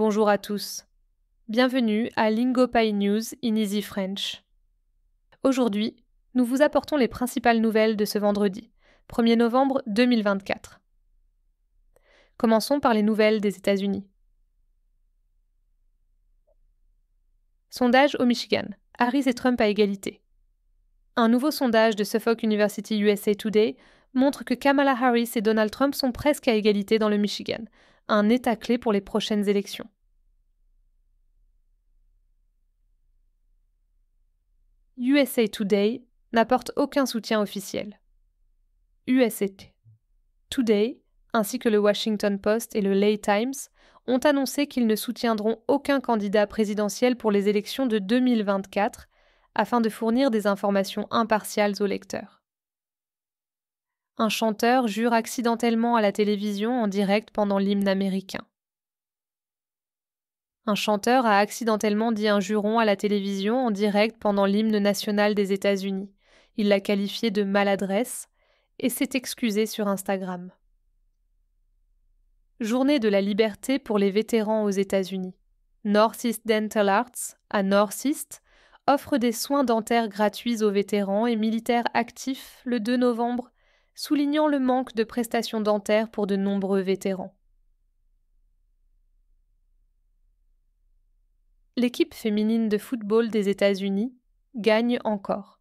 Bonjour à tous. Bienvenue à LingoPie News in Easy French. Aujourd'hui, nous vous apportons les principales nouvelles de ce vendredi, 1er novembre 2024. Commençons par les nouvelles des États-Unis. Sondage au Michigan. Harris et Trump à égalité. Un nouveau sondage de Suffolk University USA Today montre que Kamala Harris et Donald Trump sont presque à égalité dans le Michigan, un État clé pour les prochaines élections. USA Today n'apporte aucun soutien officiel. USA Today, ainsi que le Washington Post et le Lay Times, ont annoncé qu'ils ne soutiendront aucun candidat présidentiel pour les élections de 2024 afin de fournir des informations impartiales aux lecteurs. Un chanteur jure accidentellement à la télévision en direct pendant l'hymne américain. Un chanteur a accidentellement dit un juron à la télévision en direct pendant l'hymne national des États-Unis. Il l'a qualifié de maladresse et s'est excusé sur Instagram. Journée de la liberté pour les vétérans aux États-Unis. Northeast Dental Arts, à Northeast, offre des soins dentaires gratuits aux vétérans et militaires actifs le 2 novembre, soulignant le manque de prestations dentaires pour de nombreux vétérans. L'équipe féminine de football des États-Unis gagne encore.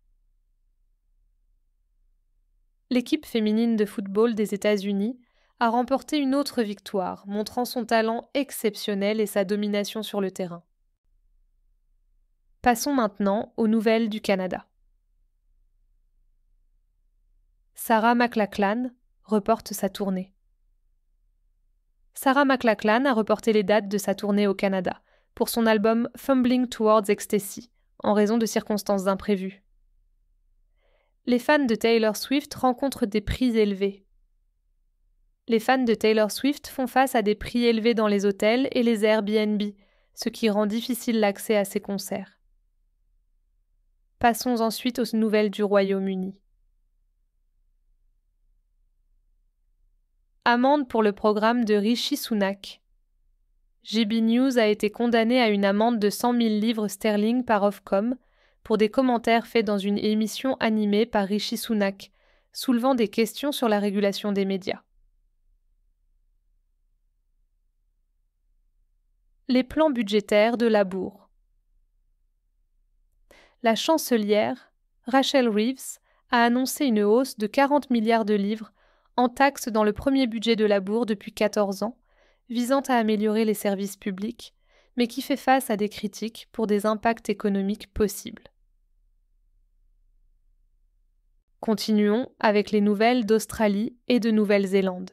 L'équipe féminine de football des États-Unis a remporté une autre victoire, montrant son talent exceptionnel et sa domination sur le terrain. Passons maintenant aux nouvelles du Canada. Sarah McLachlan reporte sa tournée. Sarah McLachlan a reporté les dates de sa tournée au Canada pour son album Fumbling Towards Ecstasy, en raison de circonstances imprévues. Les fans de Taylor Swift rencontrent des prix élevés. Les fans de Taylor Swift font face à des prix élevés dans les hôtels et les Airbnb, ce qui rend difficile l'accès à ses concerts. Passons ensuite aux nouvelles du Royaume-Uni. Amende pour le programme de Rishi Sunak. GB News a été condamné à une amende de 100 000 livres sterling par Ofcom pour des commentaires faits dans une émission animée par Rishi Sunak, soulevant des questions sur la régulation des médias. Les plans budgétaires de Labour. La chancelière, Rachel Reeves, a annoncé une hausse de 40 milliards de livres en taxes dans le premier budget de Labour depuis 14 ans, visant à améliorer les services publics, mais qui fait face à des critiques pour des impacts économiques possibles. Continuons avec les nouvelles d'Australie et de Nouvelle-Zélande.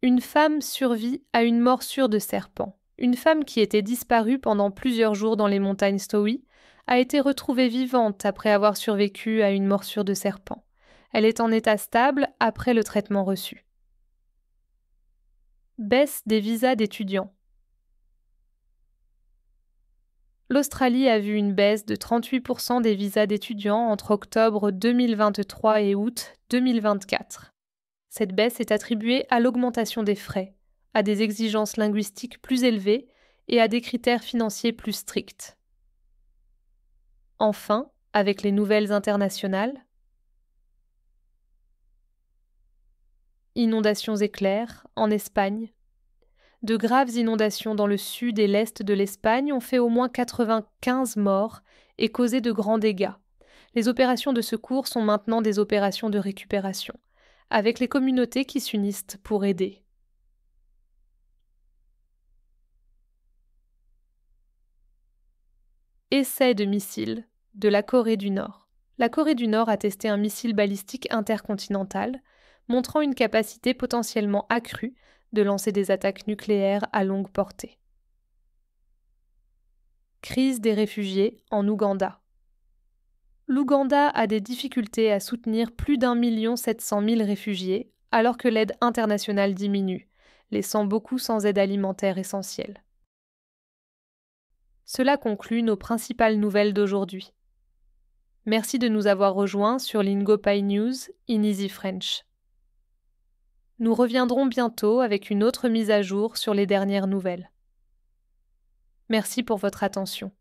Une femme survit à une morsure de serpent. Une femme qui était disparue pendant plusieurs jours dans les montagnes Stowe a été retrouvée vivante après avoir survécu à une morsure de serpent. Elle est en état stable après le traitement reçu. Baisse des visas d'étudiants. L'Australie a vu une baisse de 38% des visas d'étudiants entre octobre 2023 et août 2024. Cette baisse est attribuée à l'augmentation des frais, à des exigences linguistiques plus élevées et à des critères financiers plus stricts. Enfin, avec les nouvelles internationales, inondations éclairs en Espagne. De graves inondations dans le sud et l'est de l'Espagne ont fait au moins 95 morts et causé de grands dégâts. Les opérations de secours sont maintenant des opérations de récupération, avec les communautés qui s'unissent pour aider. Essai de missile de la Corée du Nord. La Corée du Nord a testé un missile balistique intercontinental, montrant une capacité potentiellement accrue de lancer des attaques nucléaires à longue portée. Crise des réfugiés en Ouganda. L'Ouganda a des difficultés à soutenir plus d'1 700 000 réfugiés, alors que l'aide internationale diminue, laissant beaucoup sans aide alimentaire essentielle. Cela conclut nos principales nouvelles d'aujourd'hui. Merci de nous avoir rejoints sur LingoPie News in Easy French. Nous reviendrons bientôt avec une autre mise à jour sur les dernières nouvelles. Merci pour votre attention.